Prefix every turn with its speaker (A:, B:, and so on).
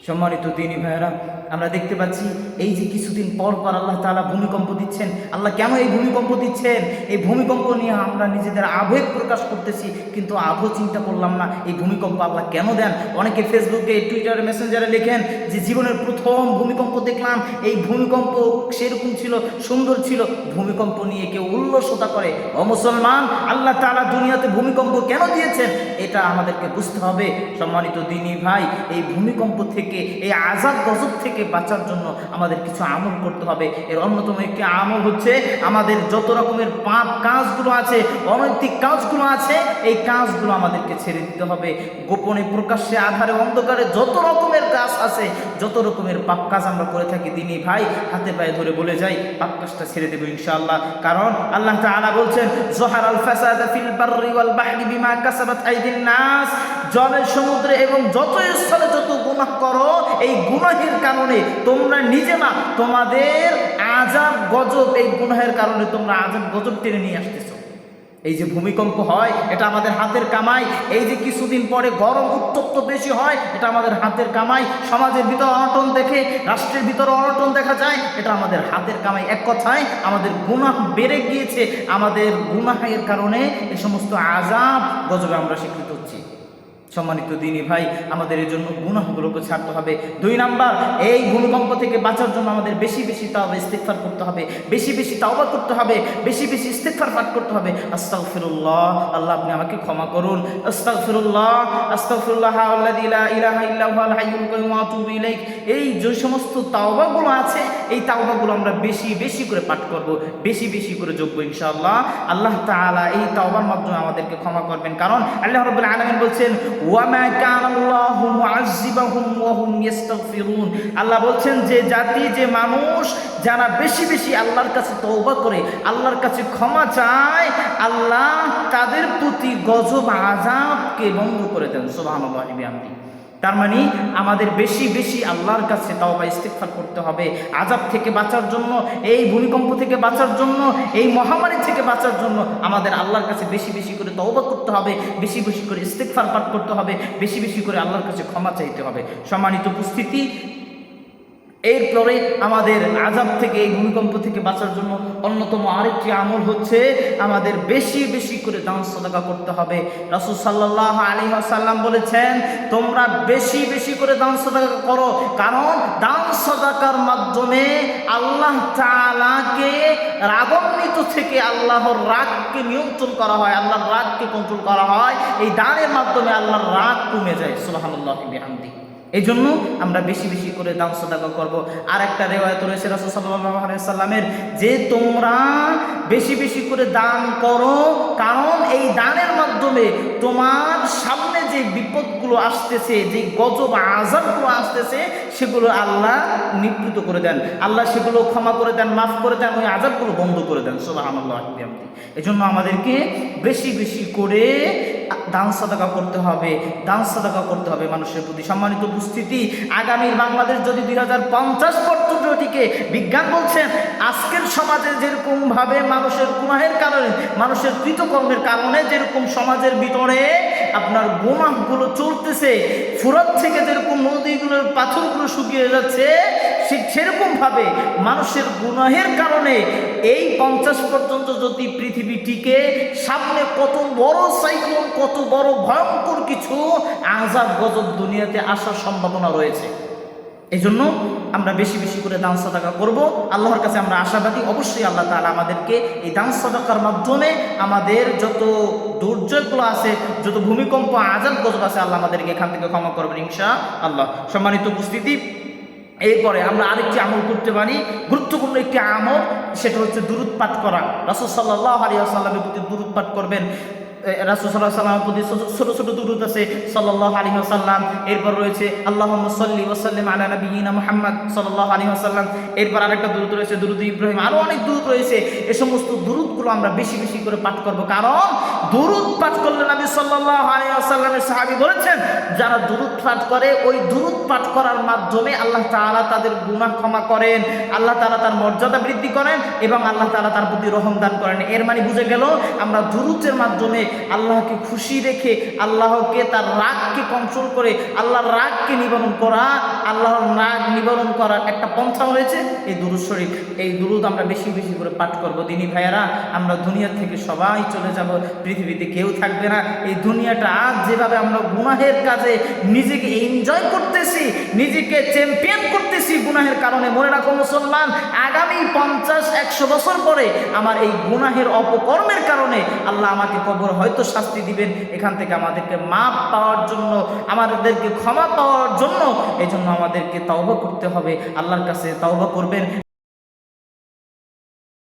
A: সম্মানিত দ্বীনী ভাইয়েরা, আমরা দেখতে পাচ্ছি এই যে কিছুদিন পর পর আল্লাহ তাআলা ভূমিকম্প দিচ্ছেন। আল্লাহ কেন এই ভূমিকম্প দিচ্ছেন? এই ভূমিকম্প নিয়ে আমরা নিজেদের আবেগ প্রকাশ করতেছি, কিন্তু আদৌ চিন্তা করলাম না এই ভূমিকম্প আল্লাহ কেন দেন। অনেকে ফেসবুকে, টুইটারে, মেসেঞ্জারে লেখেন যে জীবনের প্রথম ভূমিকম্প দেখলাম, এই ভূমিকম্প সেরকম ছিল, সুন্দর ছিল। ভূমিকম্প নিয়ে কেউ উল্লসতা করে। ও মুসলমান, আল্লাহ তাআলা দুনিয়াতে ভূমিকম্প কেন দিয়েছেন এটা আমাদেরকে বুঝতে হবে। সম্মানিত দ্বীনী ভাই, এই ভূমিকম্প থেকে, এই আযাব গজব থেকে বাঁচার জন্য আমাদের কিছু আমল করতে হবে। এর অন্যতম একটি আমল হচ্ছে আমাদের যত রকমের পাপ কাজগুলো আছে, অনৈতিক কাজগুলো আছে, এই কাজগুলো আমাদেরকে ছেড়ে দিতে হবে। গোপনে, প্রকাশ্যে, আধারে, অন্ধকারে যত রকমের কাজ আছে, যত রকমের পাপ কাজ আমরা করে থাকি, দ্বীনী ভাই হাতে পায়ে ধরে বলে যাই পাপ কাজটা ছেড়ে দেব ইনশাআল্লাহ। কারণ আল্লাহ তাআলা বলছেন, যহারাল ফাসাদা ফিল বাররি ওয়াল বাহরি বিমা কাসাবাত আইদিন নাস, জলে, সমুদ্রে এবং যত স্থলে যত গুনাহ করো, এই গুনাহের কারণে তোমরা নিজে না, তোমাদের আযাব গজব, এই গুনাহের কারণে তোমরা আযাব গজব টেনে নিয়ে আসতেছো। এই যে ভূমিকম্প হয় এটা আমাদের হাতের কামাই। এই যে কিছুদিন পরে গরম উত্তপ্ত বেশি হয়, এটা আমাদের হাতের কামাই। সমাজের ভিতর অনটন দেখে, রাষ্ট্রের ভিতরে অনটন দেখা যায়, এটা আমাদের হাতের কামাই। এক কথায় আমাদের গুনাহ বেড়ে গিয়েছে। আমাদের গুনাহের কারণে এই সমস্ত আযাব গজবে আমরা স্বীকৃত হচ্ছি। সম্মানিত দ্বীনী ভাই, আমাদের এই জন্য গুনাহগুলোকে ছাড়তে হবে। 2 নাম্বার, এই ভূমিকম্প থেকে বাঁচার জন্য আমাদের বেশি বেশি তাওবা ইস্তিগফার করতে হবে, বেশি বেশি তাওবা করতে হবে, বেশি বেশি ইস্তিগফার পাঠ করতে হবে। আস্তাগফিরুল্লাহ, আল্লাহ আপনি আমাকে ক্ষমা করুন। আস্তাগফিরুল্লাহ, আস্তাগফিরুল্লাহ আল্লাযী লা ইলাহা ইল্লা হুয়াল হাইয়ুল কাইয়্যুম ওয়া আতুবু ইলাইহি। এই যে সমস্ত তাওবাগুলো আছে, এই তাওবাগুলো আমরা বেশি বেশি করে পাঠ করব, বেশি বেশি করে যোগ্য ইনশাআল্লাহ। আল্লাহ তাআলা এই তাওবার মাধ্যমে আমাদেরকে ক্ষমা করবেন। কারণ আল্লাহ রাব্বুল আলামিন বলছেন, ওয়ামা কানাল্লাহু মুআযযিবাহুম ওয়া হুম ইস্তাগফিরুন। আল্লাহ বলছেন যে জাতি, যে মানুষ যারা বেশি বেশি আল্লাহর কাছে তওবা করে, আল্লাহর কাছে ক্ষমা চায়, আল্লাহ তাদের প্রতি গজব আযাবকে বন্ধ করে দেন। সুবহানাল্লাহি ওয়া বিহামদিহি। তার মানে আমাদের বেশি বেশি আল্লাহর কাছে তাওবা ইস্তিগফার করতে হবে আযাব থেকে বাঁচার জন্য, এই ভূমিকম্প থেকে বাঁচার জন্য, এই মহামারী থেকে বাঁচার জন্য আমাদের আল্লাহর কাছে বেশি বেশি করে তওবা করতে হবে, বেশি বেশি করে ইস্তিগফার পাঠ করতে হবে, বেশি বেশি করে আল্লাহর কাছে ক্ষমা চাইতে হবে। সম্মানিত উপস্থিতি, এরপরে আমাদের আযাব থেকে, এই ভূমিকম্প থেকে বাঁচার জন্য অন্যতম আরেকটি আমল হচ্ছে আমাদের বেশি বেশি করে দান সাদাকা করতে হবে। রাসূল সাল্লাল্লাহু আলাইহি ওয়াসাল্লাম বলেছেন, তোমরা বেশি বেশি করে দান সাদাকা করো, কারণ দান সাদাকার মাধ্যমে আল্লাহ তাআলাকে রাগান্বিত থেকে আল্লাহর রাগকে নিয়ন্ত্রণ করা হয়, আল্লাহর রাগকে কন্ট্রোল করা হয়। এই দানের মাধ্যমে আল্লাহর রাগ কমে যায়। সুবহানাল্লাহি ওয়া বিহামদিহি। এই জন্য আমরা বেশি বেশি করে দান সাদাকা করব। আর একটা রিওয়ায়াত রয়েছে রাসূল সাল্লাল্লাহু আলাইহি ওয়াসাল্লামের, যে তোমরা বেশি বেশি করে দান করো, কারণ এই দানের মাধ্যমে তোমার সামনে যে বিপদগুলো আসতেছে, যে গজব আযাবগুলো আসতেছে, সেগুলো আল্লাহ নিবৃত করে দেন, আল্লাহ সেগুলো ক্ষমা করে দেন, মাফ করে দেন, ওই আযাবগুলো বন্ধ করে দেন। সুবহানাল্লাহি ওয়া বিহামদিহি। এজন্য আমাদেরকে বেশি বেশি করে দান সাদাকা করতে হবে, দান সাদাকা করতে হবে মানুষের প্রতি। সম্মানিত উপস্থিতি, আগামীর বাংলাদেশ যদি 2050 পর্যন্ত টিকে, বিজ্ঞান বলছেন আজকের সমাজে যেরকম ভাবে মানুষের গুনাহের কারণে, মানুষের কৃতকর্মের কারণে যেরকম সমাজের ভিতরে আপনার গুনাহগুলো চলতেছে, ফুরাত থেকে যেরকম নদীগুলোর পাথরগুলো শুকিয়ে যাচ্ছে, সেরকম ভাবে মানুষের গুনাহের কারণে এই 50 পর্যন্ত যদি পৃথিবী টিকে, সামনে কত বড় সাইক্লোন, কত বড় ভয়ঙ্কর কিছু আযাব গজব দুনিয়াতে আসার সম্ভাবনা রয়েছে। এই জন্য আমরা বেশি বেশি করে দান সাদাকা করব। আল্লাহর কাছে আমরা আশাবাদী, অবশ্যই আল্লাহ তাআলা আমাদেরকে এই দান সাদাকার মাধ্যমে আমাদের যত দুর্যোগগুলো আছে, যত ভূমিকম্প, আযাব গজব আছে, আল্লাহ আমাদেরকে এখান থেকে ক্ষমা করবেন ইনশাআল্লাহ। সম্মানিত উপস্থিতি, এরপরে আমরা আরেকটি আমল করতে পারি, গুরুত্বপূর্ণ একটি আমল, সেটা হচ্ছে দুরূদ পাঠ করা। রাসূল সাল্লাল্লাহু আলাইহি ওয়াসাল্লামের প্রতি দুরূদ পাঠ করবেন। রাসূল সাল্লাল্লাহু আলাইহি ওয়াসাল্লামের প্রতি ছোট ছোট দুরূদ আছে, সাল্লাল্লাহু আলাইহি ওয়াসাল্লাম। এরপর রয়েছে আল্লাহুম্মা সাল্লি ওয়া সাল্লিম আলা নাবিয়িনা মুহাম্মদ সাল্লাল্লাহু আলাইহি ওয়াসাল্লাম। এরপর আরেকটা দুরূদ রয়েছে, দুরূদ ইব্রাহিম। আরও অনেক দুরূদ রয়েছে। এই সমস্ত দুরূদগুলো আমরা বেশি বেশি করে পাঠ করব, কারণ দুরূদ পাঠ করলে নবী সাল্লাল্লাহু আলাইহি ওয়াসাল্লামের সাহাবী বলেছেন, যারা দুরূদ পাঠ করে ওই দুরূদ পাঠ করার মাধ্যমে আল্লাহ তাআলা তাদের গুনাহ ক্ষমা করেন, আল্লাহ তাআলা তার মর্যাদা বৃদ্ধি করেন এবং আল্লাহ তাআলা তার প্রতি রহম দান করেন। এর মানে বুঝে গেল আমরা দুরূদের মাধ্যমে আল্লাহকে খুশি রেখে, আল্লাহকে তার রাগকে কন্ট্রোল করে, আল্লাহর রাগকে নিবারণ করা, আল্লাহর রাগ নিবারণ করার একটা পন্থা হয়েছে এই দুরূদ শরীফ। এই দুরূদ আমরা বেশি বেশি করে পাঠ করব। দিনী ভাইয়েরা, আমরা দুনিয়া থেকে সবাই চলে যাব, পৃথিবীতে কেউ থাকবে না। এই দুনিয়াটা আজ যেভাবে আমরা গুনাহের কাজে নিজেকে এনজয় করতেছি, নিজেকে চ্যাম্পিয়ন করতেছি গুনাহের কারণে, মনে রাখো মুসলমান, আগামী 50-100 বছর পরে আমার এই গুনাহের অপকর্মের কারণে আল্লাহ আমাকে কবর হয়তো শাস্তি দিবেন। এখান থেকে আমাদেরকে মাপ পাওয়ার জন্য, আমাদেরকে ক্ষমা পাওয়ার জন্য, এই জন্য আমাদেরকে তওবা করতে হবে। আল্লাহর কাছে তওবা করবেন।